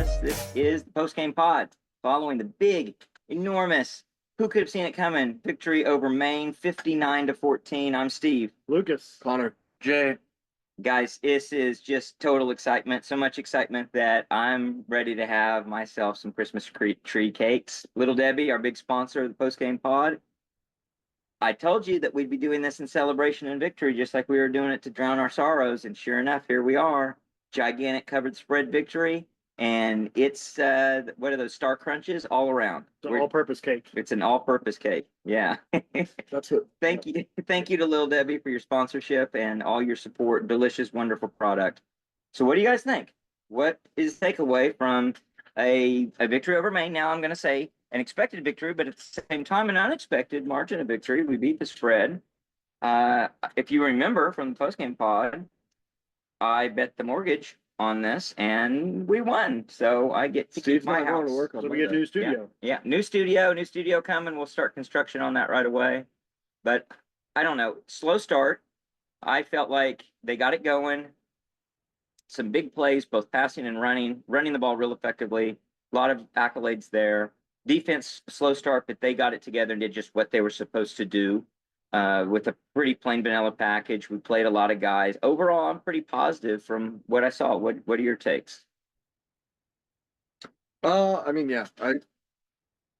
Dallas. This is the post-game pod following the big, enormous, who could have seen it coming, victory over Maine, 59-14. I'm Steve. Lucas. Connor. Jay. Guys, this is just total excitement. So much excitement that I'm ready to have myself some Christmas tree cakes. Little Debbie, our big sponsor of the post-game pod. I told you that we'd be doing this in celebration and victory, just like we were doing it to drown our sorrows. And sure enough, here we are. Gigantic covered spread victory. And it's, what are those, Star Crunches all around. It's an all-purpose cake. It's an all-purpose cake. Yeah. That's it. Thank you. Thank you to Little Debbie for your sponsorship and all your support. Delicious, wonderful product. So what do you guys think? What is the takeaway from a victory over Maine? Now I'm going to say an expected victory, but at the same time, an unexpected margin of victory. We beat the spread. If you remember from the postgame pod, I bet the mortgage on this and we won. So I get to keep my house. So we get a new studio. Yeah, new studio coming. We'll start construction on that right away. But I don't know, slow start. I felt like they got it going. Some big plays, both passing and running the ball real effectively. A lot of accolades there. Defense, slow start, but they got it together and did just what they were supposed to do. With a pretty plain vanilla package. We played a lot of guys. Overall, I'm pretty positive from what I saw. What are your takes? I mean, yeah,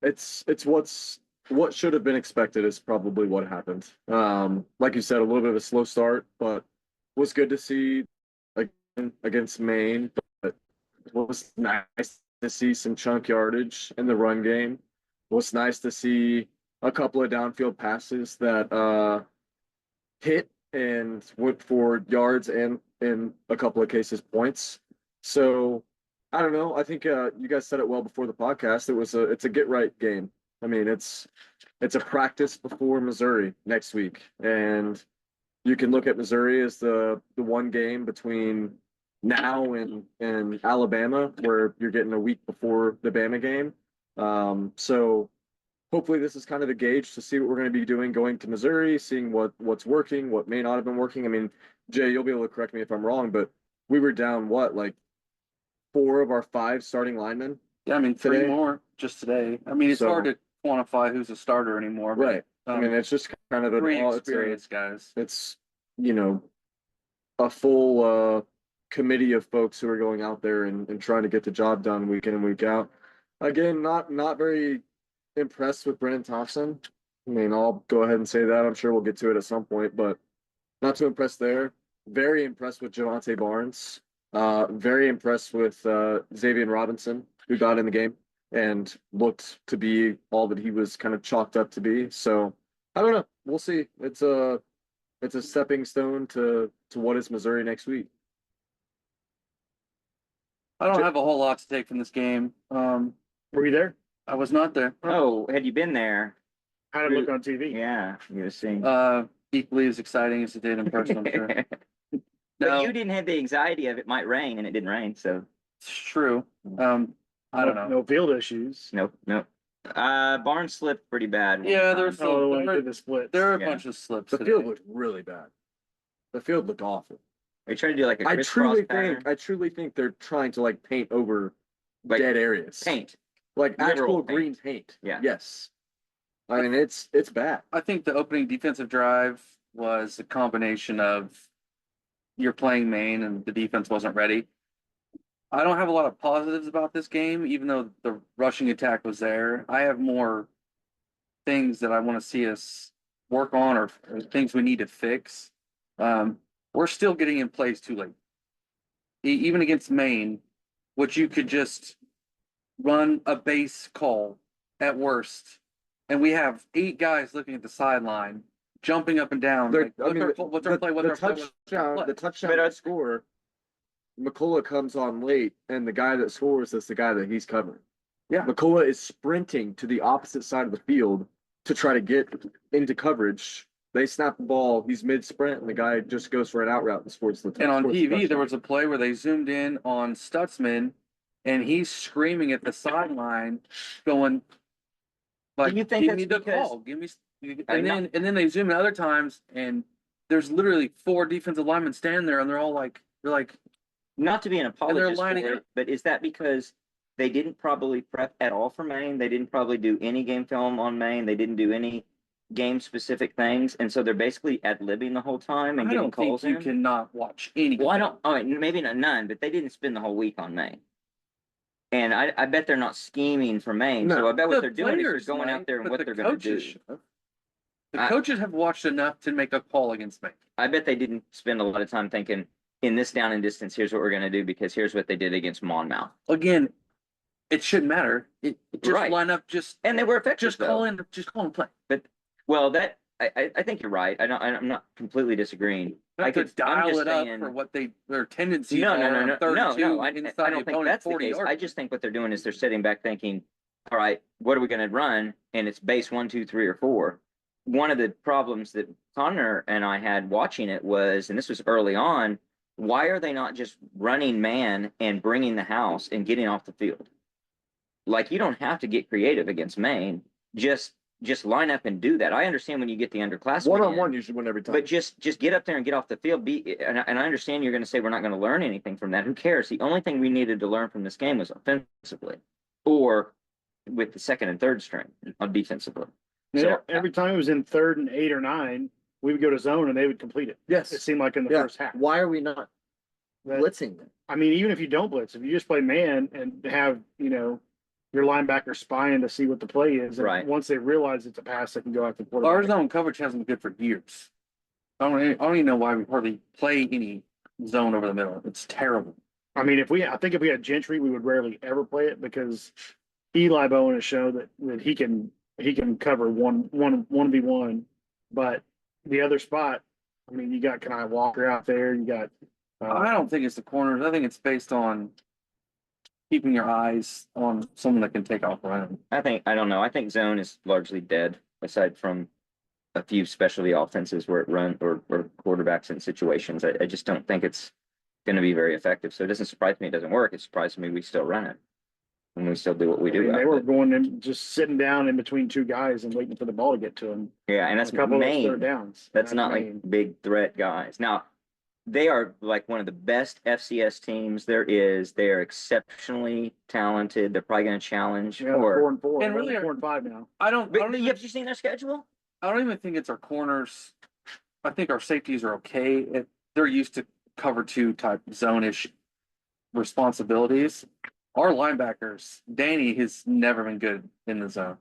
it's what should have been expected is probably what happened. Like you said, a little bit of a slow start, but was good to see against Maine. But it was nice to see some chunk yardage in the run game. It was nice to see a couple of downfield passes that hit and went for yards and in a couple of cases points. So I don't know. I think you guys said it well before the podcast. It's a get right game. I mean, it's a practice before Missouri next week, and you can look at Missouri as the one game between now and Alabama where you're getting a week before the Bama game. So hopefully this is kind of a gauge to see what we're going to be doing going to Missouri, seeing what's working, what may not have been working. I mean, Jay, you'll be able to correct me if I'm wrong, but we were down like 4 of our 5 starting linemen. Yeah, I mean, 3 today? more just today. I mean, it's hard to quantify who's a starter anymore. But, Right. I mean, it's just kind of 3 experienced guys. It's, a full committee of folks who are going out there and trying to get the job done week in and week out. Again, not very impressed with Brennan Thompson. I mean, I'll go ahead and say that. I'm sure we'll get to it at some point, but not too impressed there. Very impressed with Javonte Barnes. Very impressed with Xavier Robinson, who got in the game and looked to be all that he was kind of chalked up to be. So I don't know. We'll see. It's a stepping stone to what is Missouri next week. I don't have a whole lot to take from this game. Were you there? I was not there. Oh, had you been there? How did it look on TV? Yeah, you have seen. Equally as exciting as it did in person, I'm sure. But you didn't have the anxiety of it might rain, and it didn't rain, so. It's true. I don't know. No field issues. Nope. Barnes slipped pretty bad. Yeah, there's Oh, when he there did the splits. are a Yeah. bunch of slips. The today. field looked really bad. The field looked awful. Are you trying to do like a I crisscross pattern? truly think they're trying to like paint over Like dead areas. paint. Like Literal actual paint. green paint. Yeah. Yes. I mean, it's bad. I think the opening defensive drive was a combination of you're playing Maine and the defense wasn't ready. I don't have a lot of positives about this game, even though the rushing attack was there. I have more things that I want to see us work on or things we need to fix. We're still getting in place too late. Even against Maine, which you could just run a base call at worst. And we have 8 guys looking at the sideline, jumping up and down. What's our play? The touchdown score, McCullough comes on late, and the guy that scores is the guy that he's covering. Yeah. McCullough is sprinting to the opposite side of the field to try to get into coverage. They snap the ball, he's mid-sprint, and the guy just goes for an out route and scores the touchdown. And on TV, there was a play where they zoomed in on Stutzman, and he's screaming at the sideline, going, like, Do you think give me the that's because- call, give me, and then they zoom in other times, and there's literally 4 defensive linemen standing there, and they're like, Not to be an apologist for lining it, up. but is that because they didn't probably prep at all for Maine. They didn't probably do any game film on Maine. They didn't do any game specific things, and so they're basically ad-libbing the whole time and I getting don't think calls you in. cannot watch any. Well, I don't. Oh, maybe not none, but they didn't spend the whole week on Maine. And I bet they're not scheming for Maine. So No. I bet what The they're doing is players they're going might, out there and but what the they're going to do. coaches should. The I- coaches have watched enough to make a call against me. I bet they didn't spend a lot of time thinking in this down and distance. Here's what we're going to do because here's what they did against Monmouth, Again, it shouldn't matter. It just Right. line up, and they were effective. just call in, just call and play. Well, that I think you're right. I'm not completely disagreeing. Not I to could. I'm dial just it up saying. for what their tendencies No, are. no, no, on no, third no, and no. two I inside don't the think opponent's that's the 40 case. yard I just think what they're doing is they're sitting back thinking, all right, what are we going to run? And it's base 1, 2, 3, or 4. One of the problems that Connor and I had watching it was, and this was early on, why are they not just running man and bringing the house and getting off the field? Like, you don't have to get creative against Maine. Just line up and do that. I understand when you get the underclassmen One-on-one in, usually win every time. but just get up there and get off the field. And I understand you're going to say we're not going to learn anything from that. Who cares? The only thing we needed to learn from this game was offensively, or with the second and third string on defensively. So Every time it was in 3rd and 8 or 9, we would go to zone and they would complete it. It Yes. seemed like in the Yeah. first half. Why are we not But, blitzing them? I mean, even if you don't blitz, if you just play man and have, your linebacker spying to see what the play is, and Right. once they realize it's a pass, they can go after the quarterback. Our zone coverage hasn't been good for years. I don't even know why we hardly play any zone over the middle. It's terrible. I mean, I think if we had Gentry, we would rarely ever play it because Eli Bowen has shown that he can cover one v one, but the other spot, I mean, you got Kanai Walker out there, you got. I don't think it's the corners. I think it's based on keeping your eyes on someone that can take off running. I don't know. I think zone is largely dead, aside from a few specialty offenses where it run or quarterbacks in situations. I just don't think it's going to be very effective. So it doesn't surprise me it doesn't work. It surprises me we still run it and we still do what we I do. mean, they out were there. going in, just sitting down in between two guys and waiting for the ball to get to them. Yeah, and that's A couple of those Maine. third downs. That's not Maine. like big threat guys. Now, they are like one of the best FCS teams there is. They are exceptionally talented. They're probably going to challenge. Yeah, 4-4. And really 4-5 now. I don't Have even, you seen their schedule? I don't even think it's our corners. I think our safeties are okay. They're used to cover 2 type zone-ish responsibilities. Our linebackers, Danny has never been good in the zone.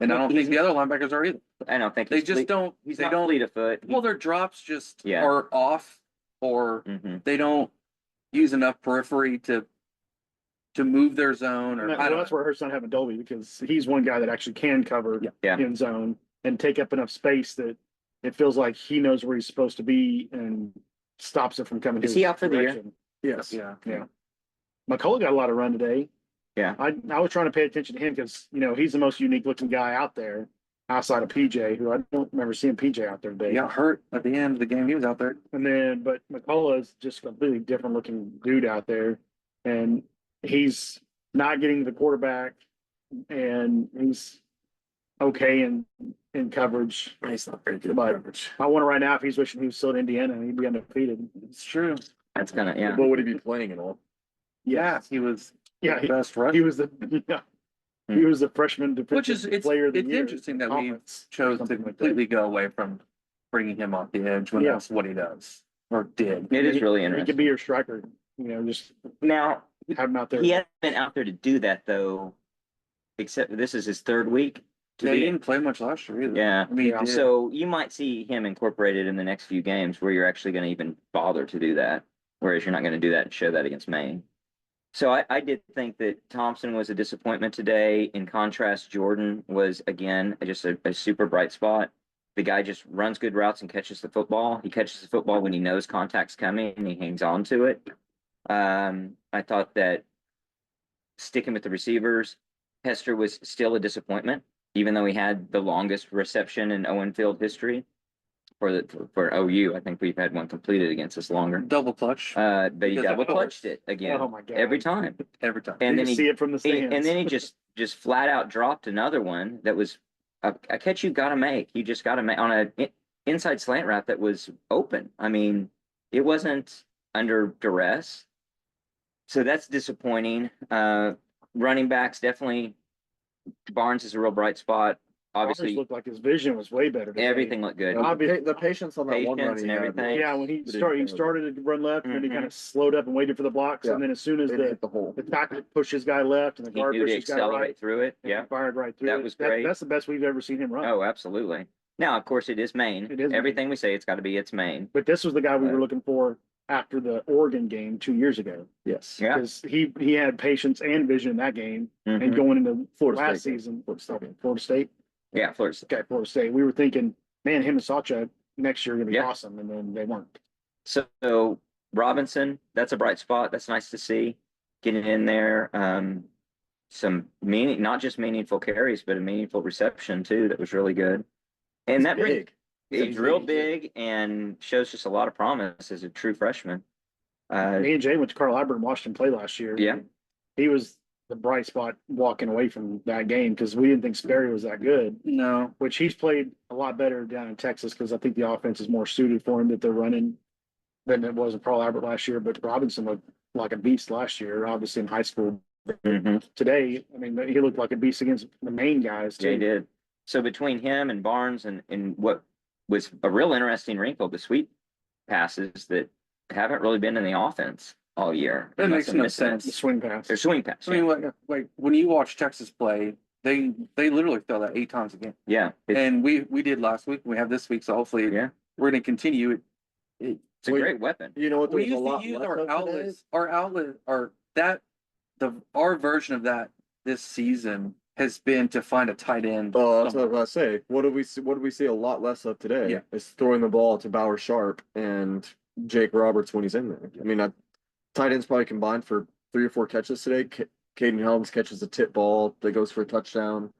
And I don't think the other linebackers are either. I don't think They he's just fleet- don't, He's they not don't, fleet of foot. well, their drops just Yeah. are off, or Mhm. they don't use enough periphery to move their zone, or And I well, don't that's know. where it hurts not having Dolby because he's one guy that actually can cover Yeah. in zone and take up enough space that it feels like he knows where he's supposed to be and stops it from coming. Is his he out for the year? direction. Yes. Yeah. Yeah. McCullough got a lot of run today. Yeah. I was trying to pay attention to him because, he's the most unique looking guy out there outside of PJ, who I don't remember seeing PJ out there He today. got hurt at the end of the game. He was out there. And then, but McCullough is just a completely different looking dude out there. And he's not getting to the quarterback and he's okay in coverage. He's not very good. But Coverage. I wonder right now if he's wishing he was still in Indiana and he'd be undefeated. It's true. That's kind of, yeah. What would he be playing and all? Yeah, he was Yeah, the best rusher. he was he was the freshman Which is defensive player of the it's year. interesting that we Conference, chose to something like that. completely go away from bringing him off the edge when Yeah. that's what he does or did. It is really He could interesting. be your striker, just Now, have him out there. he hasn't been out there to do that though, except this is his third week. To Yeah, do he it. didn't play much last year either. Yeah. I mean, Yeah. he did. So you might see him incorporated in the next few games where you're actually going to even bother to do that, whereas you're not going to do that and show that against Maine. So I did think that Thompson was a disappointment today. In contrast, Jordan was, again, just a super bright spot. The guy just runs good routes and catches the football. He catches the football when he knows contact's coming and he hangs on to it. I thought that sticking with the receivers, Hester was still a disappointment, even though he had the longest reception in Owen Field history for OU. I think we've had one completed against us longer. Double clutch But he Because double of course. clutched it again Oh my God. every time. every time. And You then can see it from the stands. and then he just flat out dropped another one that was a catch you got to make. You just got to make on a inside slant route that was open. I mean, it wasn't under duress. So that's disappointing. running backs, definitely Barnes is a real bright spot. Obviously Obviously, looked like his vision was way better. Today. everything looked good. The patience on that one run Patience he and had, everything. Yeah, when he Pretty started to run left, and then he Mhm. kind of slowed up and waited for the blocks, Yeah. and then as soon as it the hit the hole. tackle pushed his guy left and the He guard knew to pushed his guy right, accelerate through it. and Yeah. he fired right through That it. was great. That's the best we've ever seen him run. Oh, absolutely. Now, of course, it is Maine. It is Maine. Everything we say, it's got to be it's Maine. But this was the guy we Right. were looking for after the Oregon game 2 years ago, Yes. Yeah. because he had patience and vision in that game, and Mhm. going into Florida last State game. season, Florida State game. Florida State, Yeah, Florida. okay, Florida State, we were thinking, man, him and Sawchuk next year are gonna be Yeah. awesome, and then they weren't. So Robinson, that's a bright spot. That's nice to see getting in there. Some not just meaningful carries, but a meaningful reception too. That was really good. And He's that big. he's real big and shows just a lot of promise as a true freshman. Me and Jay went to Carl Albert and watched him play last year. Yeah. He was the bright spot walking away from that game because we didn't think Sperry was that good, No, which he's played a lot better down in Texas because I think the offense is more suited for him that they're running than it was in Carl Albert last year. But Robinson looked like a beast last year, obviously in high school. Mhm. Today, I mean, he looked like a beast against the Maine guys They too. did. So between him and Barnes and what was a real interesting wrinkle, the sweep passes that haven't really been in the offense all year. that makes Must have no missed it. sense. The swing pass. They're swing pass. I mean, like when you watch Texas play, they literally throw that 8 times a game. Yeah. And we did last week. We have this week, so hopefully Yeah. we're going to continue it. It's a Well, great weapon. You know what? We There's a used to lot use less our of today. outlets. Our outlet, our version of that this season has been to find a tight end. Oh, that's what I somewhere. was about to say. What did we see? What did we see a lot less of today? Yeah. Is throwing the ball to Bauer Sharp and Jake Roberts when he's in there. I mean, tight ends probably combined for 3 or 4 catches today. Caden Helms catches a tip ball that goes for a touchdown.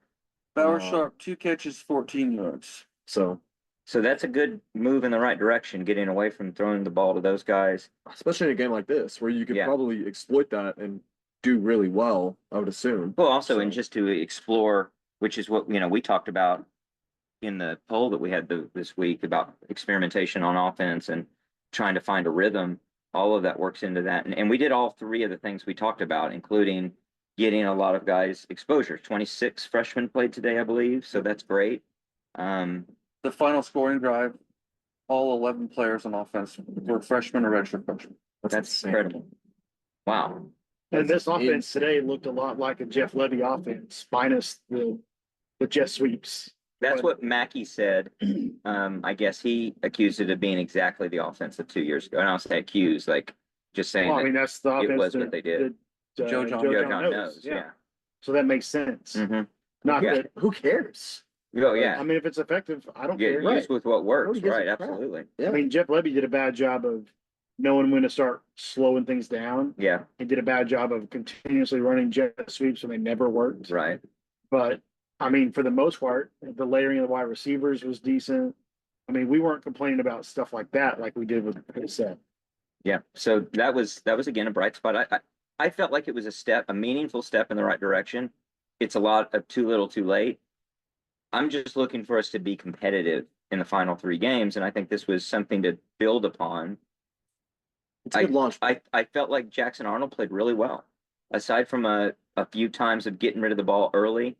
Bauer Sharp, 2 catches, 14 yards. So, So that's a good move in the right direction, getting away from throwing the ball to those guys. especially in a game like this where you could Yeah. probably exploit that and do really well, I would assume. Well, also, and So- just to explore, which is what, we talked about in the poll that we had this week about experimentation on offense and trying to find a rhythm. All of that works into that. And we did all 3 of the things we talked about, including getting a lot of guys exposure. 26 freshmen played today, I believe. So that's great. The final scoring drive, all 11 players on offense were freshmen or redshirt freshmen. That's insane. incredible. Wow. And this That's offense insane. today looked a lot like a Jeff Levy offense, minus the jet sweeps. That's But- what Mackey said. I guess he accused it of being exactly the offense of 2 years ago. And I'll say accused, like just saying Well, I that mean, that's the it offense was what they did. that, Joe John Joe John knows. Yeah. Yeah. So that makes sense. Mhm. Not Yeah. that, Who cares? Oh, yeah. I mean, if it's effective, I don't Get care. used with what works, Nobody gives a right? crap. Absolutely. Yeah. I mean, Jeff Levy did a bad job of knowing when to start slowing things down. Yeah, He did a bad job of continuously running jet sweeps when they never worked. right. But I mean, for the most part, the layering of the wide receivers was decent. I mean, we weren't complaining about stuff like that like we did with his set. Yeah. So that was again a bright spot. I felt like it was a meaningful step in the right direction. It's a lot of too little, too late. I'm just looking for us to be competitive in the final 3 games, and I think this was something to build upon. It's a good launch. I felt like Jackson Arnold played really well, aside from a few times of getting rid of the ball early,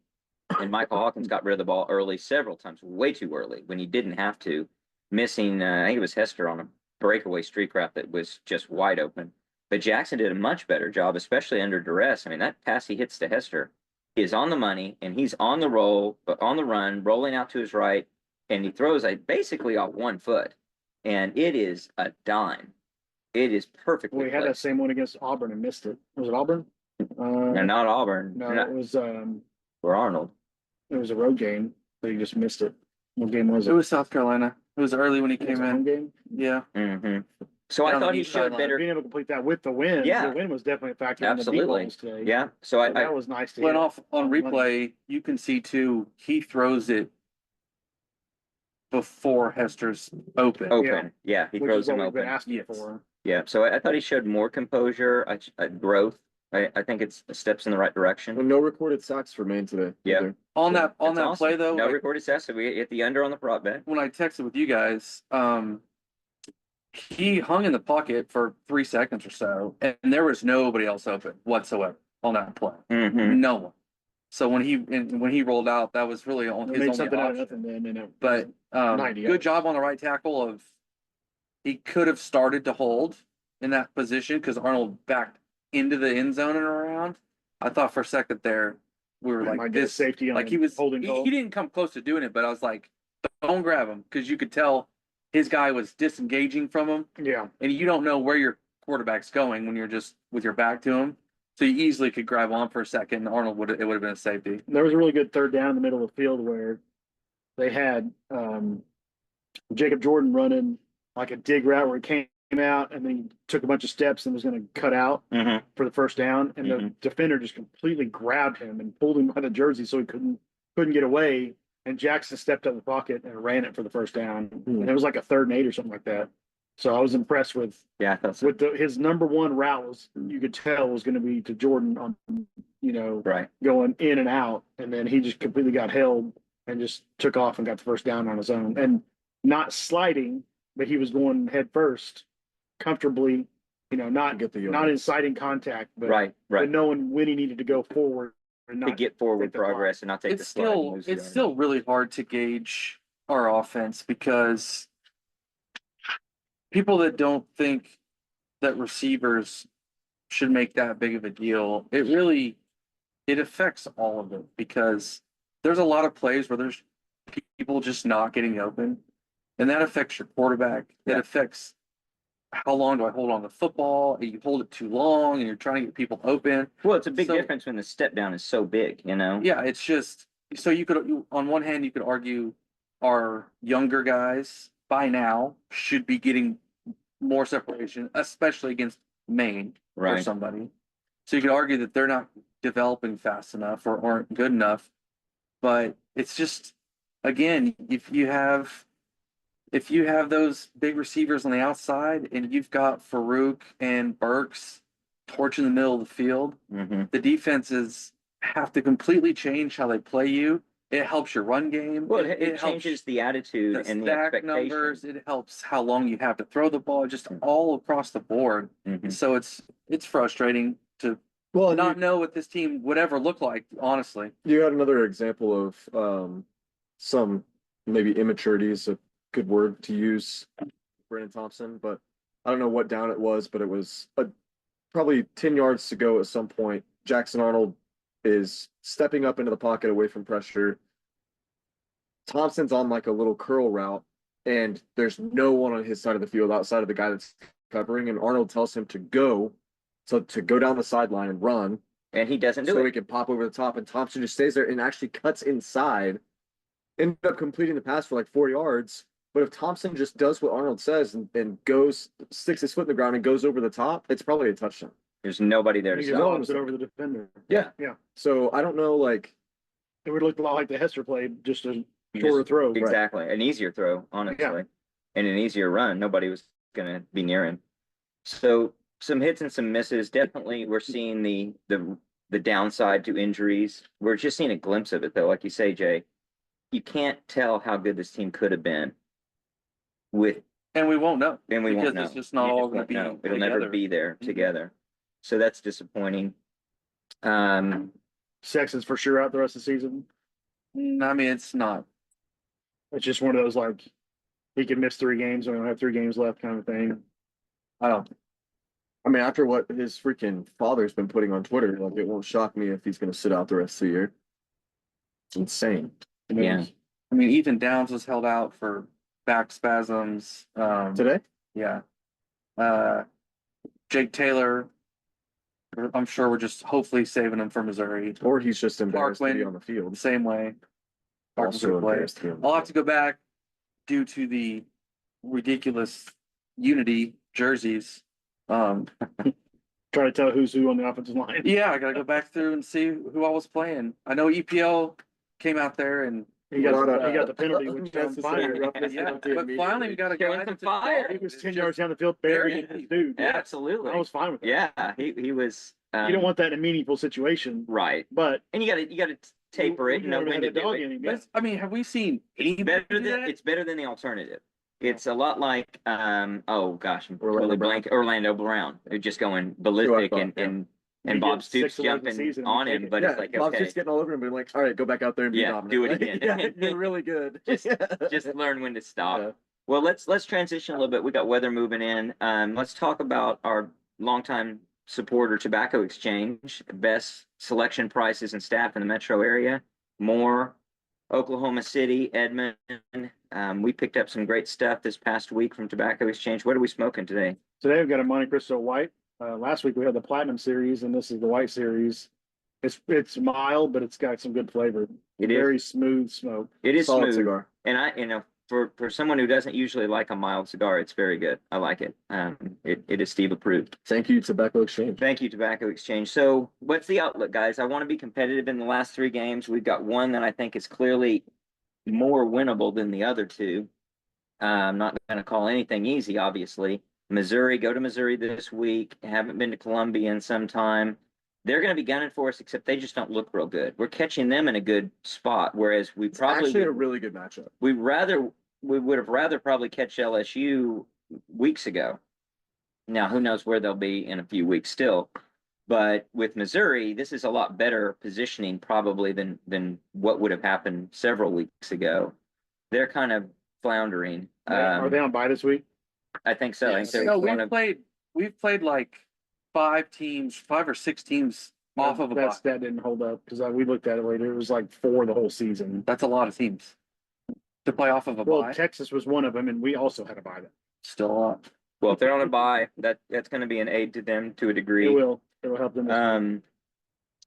and Michael Hawkins got rid of the ball early several times, way too early when he didn't have to, missing I think it was Hester on a breakaway streak route that was just wide open. But Jackson did a much better job, especially under duress. I mean, that pass he hits to Hester is on the money, and he's on the roll, but on the run, rolling out to his right, and he throws basically off 1 foot, and it is a dime. It is perfectly We had that placed. same one against Auburn and missed it. Was it Auburn? They're not Auburn. No, They're not, it was or Arnold. a road game, but he just missed it. What game was It it? was South Carolina. It was early when he It was came a home in. game. Yeah. Hmm. So I Down the thought he east showed sideline. better. Being able to complete that with the win. Yeah. The win was definitely a factor in the deep Absolutely. balls today. Yeah. So So I that was nice to Went hear. off on replay. You can see too, he throws it before Hester's open. open. Yeah, he Which throws is what him we've been open. asking Yes. for. Yeah. So I thought he showed more composure, growth. I think it's steps in the right direction. No recorded sacks for Maine today. Yeah. either. On That's that awesome. play though, No like, recorded sets. So we hit the under on the prop bet. when I texted with you guys, he hung in the pocket for 3 seconds or so, and there was nobody else open whatsoever. on that play. Mhm. No one. So when he rolled out, that was really They his made only something out of option. nothing then, and it But 90 good yards. job on the right tackle of he could have started to hold in that position because Arnold backed into the end zone and around. I thought for a second there we were might like get a this safety on like a he was holding call. he didn't come close to doing it, but I was like, don't grab him because you could tell his guy was disengaging from him, Yeah, and you don't know where your quarterback's going when you're just with your back to him. So you easily could grab on for a second. Arnold would have been a safety. there was a really good third down in the middle of the field where they had Jacob Jordan running like a dig route where he came out and then he took a bunch of steps and was going to cut out Mhm. for the first down, and the Mhm. defender just completely grabbed him and pulled him by the jersey so he couldn't get away. And Jackson stepped up the pocket and ran it for the first down, and it was like a 3rd and 8 or something like that. So I was impressed with Yeah, I thought so. his number one route was, you could tell, was going to be to Jordan on, Right. going in and out, and then he just completely got held and just took off and got the first down on his own, and not sliding, but he was going head first, comfortably, not Get the not inciting contact, but Right. but Right. knowing when he needed to go forward and To not get forward take the fly. progress and not take the It's slide and still lose the it's yardage. still really hard to gauge our offense because people that don't think that receivers should make that big of a deal, it affects all of it because there's a lot of plays where there's people just not getting open, and that affects your quarterback. It Yeah. affects how long do I hold on the football? And you hold it too long, and you're trying to get people open. Well, it's a big So- difference when the step down is so big, you know? Yeah, it's just so on one hand you could argue our younger guys by now should be getting more separation, especially against Maine or Right. somebody. So you could argue that they're not developing fast enough or aren't good enough. But it's just, again, if you have those big receivers on the outside and you've got Farouk and Burks torching the middle of the field, Mhm. the defenses have to completely change how they play you. It helps your run game. Well, it helps changes the attitude the and the stack expectation. numbers. It helps how long you have to throw the ball, just all across the board. Mhm. So it's frustrating to Well, not know what this team would ever look like, honestly. you had another example of some maybe immaturity is a good word to use, Brandon Thompson, but I don't know what down it was, but it was probably 10 yards to go at some point. Jackson Arnold is stepping up into the pocket away from pressure. Thompson's on like a little curl route, and there's no one on his side of the field outside of the guy that's covering, and Arnold tells him to go down the sideline and run And he doesn't do so it. he can pop over the top, and Thompson just stays there and actually cuts inside, ended up completing the pass for like 4 yards. But if Thompson just does what Arnold says and goes, sticks his foot in the ground and goes over the top, it's probably a touchdown. There's nobody there to He stop. just him. lobs it over the defender. Yeah. Yeah. So I don't know, like, It would look a lot like the Hester play, just a You shorter just- throw. Exactly. An easier throw, honestly. And an easier run. Nobody was going to be near him. So some hits and some misses. Definitely we're seeing the downside to injuries. We're just seeing a glimpse of it though. Like you say, Jay, you can't tell how good this team could have been And we won't know. and we because won't know. it's just not You all just going won't to be know. It'll never together. be there Mhm. together. So that's disappointing. Sexton's for sure out the rest of the season. I mean, it's not. It's just one of those, like, he could miss 3 games, or have 3 games left kind of thing. I don't. I mean, after what his freaking father's been putting on Twitter, like, it won't shock me if he's going to sit out the rest of the year. It's insane. Yeah. I mean, Ethan Downs was held out for back spasms. Today? Yeah. Jake Taylor, I'm sure we're just hopefully saving him for Missouri. Or he's just embarrassed to be Parkland. on the The field. same way. Also play. embarrassed to be on the I'll have to field. go back due to the ridiculous Unity jerseys. Try to tell who's who on the offensive line. Yeah, I gotta go back through and see who I was playing. I know EPL came out there and He got What the penalty, which got him unnecessary fired. roughness yeah, penalty but finally we got a Showing guy some that's fire. He was It's 10 just- yards down the field, burying his dude. Yeah, absolutely. I was fine with that. Yeah, he was. You don't want that in a meaningful situation, Right, but and you got to taper it and know when to do it. But I mean, have we seen It's better anybody do than that? it's better than the alternative. It's a lot like oh gosh, I'm Orlando totally Brown. blank. Orlando Brown. They're just going ballistic thought, and And You Bob get Stoops 6 away from jumping season, on we him, take it. but Yeah, it's like, Bob's okay, just getting all over him, being like, all right, go back out there and be Yeah, dominant. do it Like, again. yeah, you're really good. just learn when to stop. Yeah. Well, let's transition a little bit. We got weather moving in. Let's talk about our longtime supporter, Tobacco Exchange, best selection prices and staff in the metro area. More Oklahoma City, Edmond. We picked up some great stuff this past week from Tobacco Exchange. What are we smoking today? Today we've got a Monte Cristo White. Last week we had the Platinum Series, and this is the White Series. It's mild, but it's got some good flavor. It is. Very smooth smoke. It is Solid smooth. cigar. And for someone who doesn't usually like a mild cigar, it's very good. I like it. It is Steve approved. Thank you, Tobacco Exchange. Thank you, Tobacco Exchange. So what's the outlook, guys? I want to be competitive in the last 3 games. We've got one that I think is clearly more winnable than the other 2. I'm not going to call anything easy, obviously. Missouri, go to Missouri this week. Haven't been to Columbia in some time. They're going to be gunning for us, except they just don't look real good. We're catching them in a good spot, whereas we It's probably actually a really good matchup. we would have rather probably catch LSU weeks ago. Now, who knows where they'll be in a few weeks still. But with Missouri, this is a lot better positioning probably than what would have happened several weeks ago. They're kind of floundering. Are they on bye this week? I think so. I think Yes. they're No, one of, we've played like 5 or 6 teams off of a bye. That didn't hold up because we looked at it later. It was like 4 the whole season. That's a lot of teams to play off of a Well, bye. Texas was one of them, and we also had a bye. Still a lot. well, if they're on a bye, that's going to be an aid to them to a It degree. will. It will help them.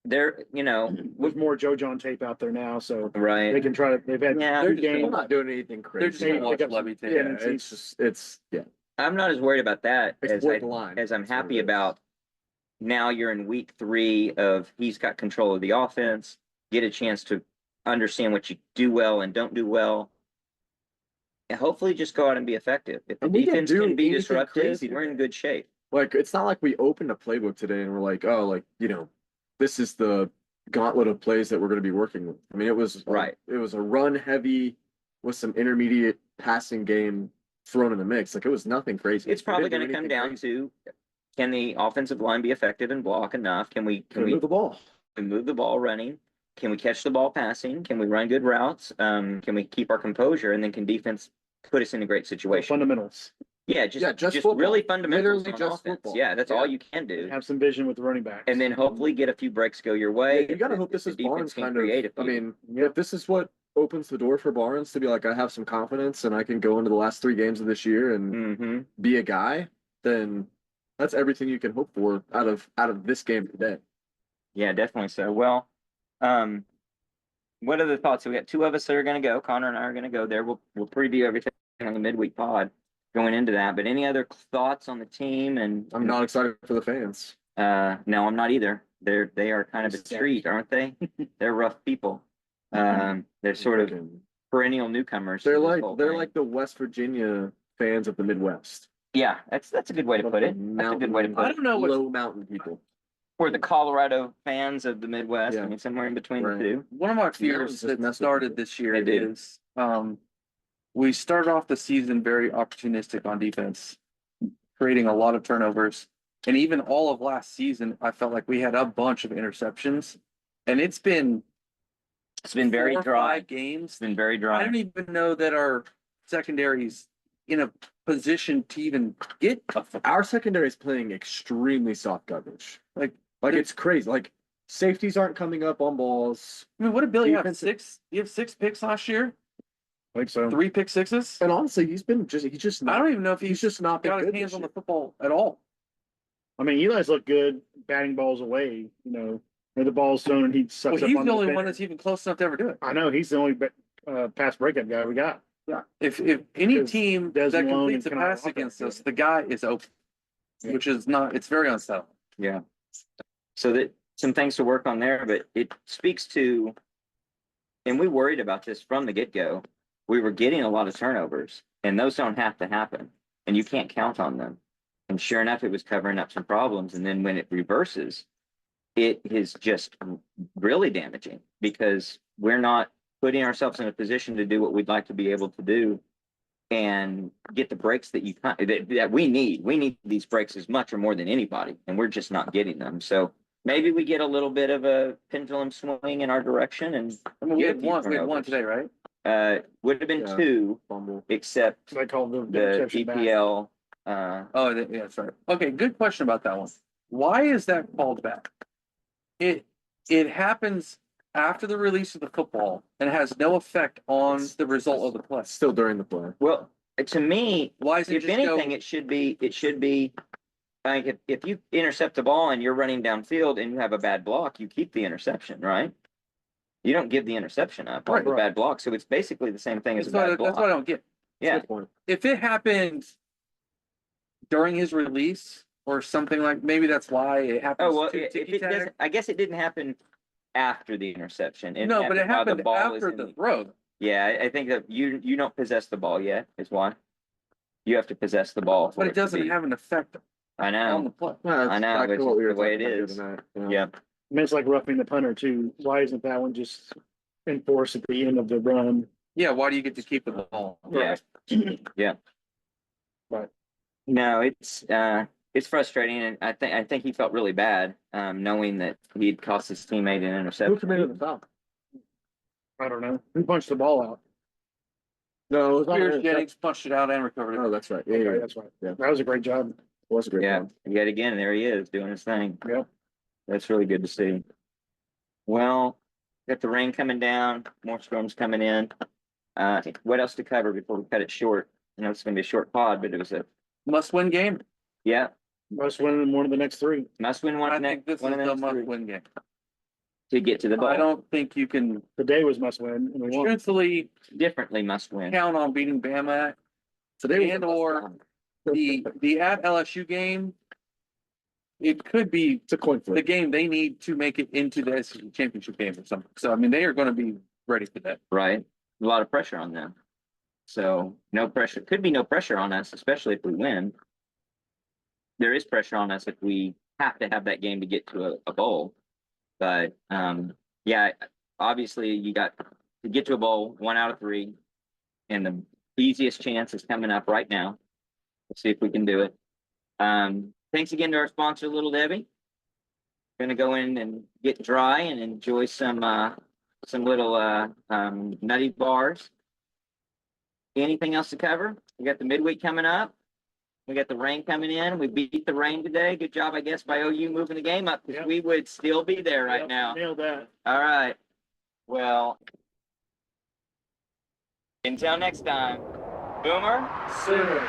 They're, There's more Joe John tape out there now, so they right. can try to. They've had Yeah. 2 They're games. not doing anything They're just crazy. gonna watch pick up some- Levy tape. yeah, Yeah, and it's just yeah. I'm not as worried about that It's as borderline. as I'm That's what happy it is. about now you're in week 3 of he's got control of the offense, get a chance to understand what you do well and don't do well. And hopefully just go out and be effective. If the And we didn't defense do can be anything disruptive, crazy we're in today. good shape. Like, it's not like we opened a playbook today and we're like, oh, like, this is the gauntlet of plays that we're going to be working with. I mean, it was Right. It was a run heavy with some intermediate passing game thrown in the mix. Like, it was nothing crazy. It's We probably didn't do going to come anything down crazy. to, can the offensive line be effective and block enough? Can we Move the ball. move the ball running? Can we catch the ball passing? Can we run good routes? Can we keep our composure? And then can defense put us in a great situation? Fundamentals. Yeah, just just football. really fundamentals Literally on just offense. football. Yeah, that's Yeah. all you can do. Have some vision with the running backs. And then hopefully get a few breaks go your way. Yeah, you got to If hope the- this if is the defense Barnes can kind of. create a I few. mean, if this is what opens the door for Barnes to be like, I have some confidence and I can go into the last 3 games of this year and Mhm. be a guy, then that's everything you can hope for out of this game today. Yeah, definitely so. Well, what are the thoughts? We got 2 of us that are going to go. Connor and I are going to go there. We'll preview everything on the midweek pod going into that. But any other thoughts on the team? And I'm not excited for the fans. no, I'm not either. They are kind of a treat, aren't they? They're rough people. They're sort of perennial newcomers. to They're this like whole they're thing. like the West Virginia fans of the Midwest. Yeah, that's a good way to put it. That's a good way to put I it. don't know what Low mountain people. Or the Colorado fans of the Midwest. Yeah. I mean, somewhere in between Right. the 2. one of my mountains fears just that mess with started people. this year They do. is we started off the season very opportunistic on defense, creating a lot of turnovers. And even all of last season, I felt like we had a bunch of interceptions. And it's been very 4 or dry. 5 games. It's been very I dry. don't even know that our secondary's in a position to even get a football. Our secondary is playing extremely soft coverage. Like, Like it's crazy. Like safeties aren't coming up on balls. I mean, what did Billy have? Defense- 6? You have 6 picks last year? I think so. 3 pick sixes? And honestly, he's just I not. don't even know if He's he's just not been got his good hands this on the year. football at all. I mean, Eli's looked good batting balls away. Where the ball's thrown and he sucks Well, up he's on the only defender. one that's even close enough to ever do it. I know he's the only pass breakup guy we got. Yeah. If any Because team Des that Malone completes a and Kennard pass Walker against are us, good. the guy is open, Yeah. which is not. It's very unsettled. Yeah. So that some things to work on there, but it speaks to, and we worried about this from the get-go. We were getting a lot of turnovers, and those don't have to happen, and you can't count on them. And sure enough, it was covering up some problems. And then when it reverses, it is just really damaging because we're not putting ourselves in a position to do what we'd like to be able to do and get the breaks that we need. We need these breaks as much or more than anybody, and we're just not getting them. So maybe we get a little bit of a pendulum swing in our direction and I mean, we get a had few one turnovers. today, right? Would have been Yeah. 2, Fumble. except I called the the interception back. EPL, Oh, yeah, that's right. Okay, good question about that one. Why is that called back? It happens after the release of the football and has no effect on It's- the result of the play. Still during the play. well, to me, Why is it if just anything, go? it should be, like, if you intercept the ball and you're running downfield and you have a bad block, you keep the interception, right? You don't give the interception up on the Right. bad block, so it's basically the same thing as a bad That's what I block. don't get. Yeah, Good point. If it happened during his release or something like, maybe that's why it happens. oh, well, to if ticky it tack. doesn't, I guess it didn't happen after the interception. No, but it while the happened ball is after in the throw. Yeah, I think that you don't possess the ball yet, is why. You have to possess the ball for But it it to doesn't be. have an effect I on know, the play. Yeah, that's I know, back to it's what we just were the way talking it about is. the other night, you know? yeah. I mean, it's like roughing the punter too. Why isn't that one just enforced at the end of the run? Yeah, why do you get to keep the ball? Yeah. Yeah. Right. No, it's frustrating, and I think he felt really bad, knowing that he'd cost his teammate an Who interception. committed the foul? I don't know. Who punched the ball out? No, it was not. Spears Jennings punched it out and recovered Oh, it. that's right. Yeah, Okay, yeah. that's right. Yeah. That was a great job. It was a great Yeah, one. yet again, there he is doing his thing. Yep. That's really good to see. Well, got the rain coming down, more storms coming in. What else to cover before we cut it short? I know it's gonna be a short pod, but it was Must-win game. yeah, Must win in one of the next 3. must win one I of think this one is of the the next 3 must-win game. to get to the ball. I don't think you can Today was must win, and we won. truthfully Differently must win. count on beating Bama. Today was And the or best the at LSU game. It could be It's a coin the flip. game they need to make it into the SEC championship game or something. So I mean, they are going to be ready for that. Right? A lot of pressure on them. So no pressure. Could be no pressure on us, especially if we win. There is pressure on us if we have to have that game to get to a bowl. But yeah, obviously you got to get to a bowl 1 out of 3, and the easiest chance is coming up right now. Let's see if we can do it. Thanks again to our sponsor, Little Debbie. Gonna go in and get dry and enjoy some little nutty bars. Anything else to cover? We got the midweek coming up. We got the rain coming in. We beat the rain today. Good job, I guess, by OU moving the game up, because Yep. we would still be there right Yep, now. Nailed that. All right. Well, until next time, Boomer. Sooner.